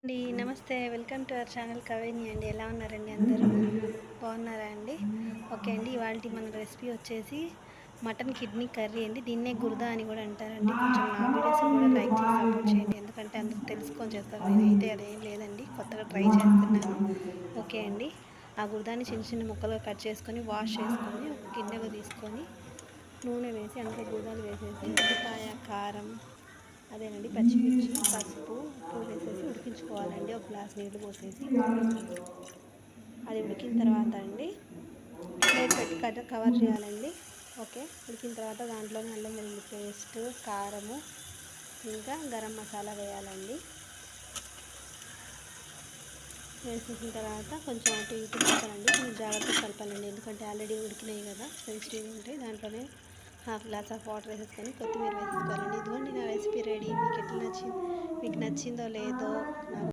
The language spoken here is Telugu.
అండి నమస్తే. వెల్కమ్ టు అవర్ ఛానల్ కవేని అండి. ఎలా ఉన్నారండి అందరూ? బాగున్నారా అండి? ఓకే అండి. ఇవాళ మన రెసిపీ వచ్చేసి మటన్ కిడ్నీ కర్రీ అండి. దీన్నే గుర్దా అని కూడా అంటారండి. కొంచెం నా వీడియోస్ కూడా లైక్ చేసి సపోర్ట్ చేయండి, ఎందుకంటే అందరూ తెలుసుకొని చేస్తారు. నేనైతే అదేం లేదండి, కొత్తగా ట్రై చేస్తున్నాను. ఓకే అండి. ఆ గుర్దాని చిన్న చిన్న ముక్కలుగా కట్ చేసుకొని వాష్ చేసుకొని ఒక గిన్నెలో తీసుకొని నూనె వేసి అందులో గుర్దాలు వేసేసి ఉల్లిపాయ, కారం, అదేనండి పచ్చిమిర్చి, పసుపు, ఉప్పు వేసేసి ఉడికించుకోవాలండి. ఒక గ్లాస్ నీళ్లు పోసేసి అది ఉడికిన తర్వాత అండి ప్లేట్ పెట్టి కవర్ చేయాలండి. ఓకే, ఉడికిన తర్వాత దాంట్లోనే అల్లం వెల్లుల్లి పేస్ట్, కారము, ఇంకా గరం మసాలా వేయాలండి. వేసేసిన తర్వాత కొంచెం అటు ఇటు కలపాలండి. కొంచెం జాగ్రత్తగా కలపాలండి, ఎందుకంటే ఆల్రెడీ ఉడికినాయి కదా, సెన్సిటివ్ ఉంటాయి. దాంట్లోనే హాఫ్ గ్లాస్ ఆఫ్ వాటర్ వేసేసుకొని కొత్తిమీర వేసేసుకోవాలండి. ఇదిగోండి నా రెసిపీ రెడీ. మీకు నచ్చిందో లేదో నాకు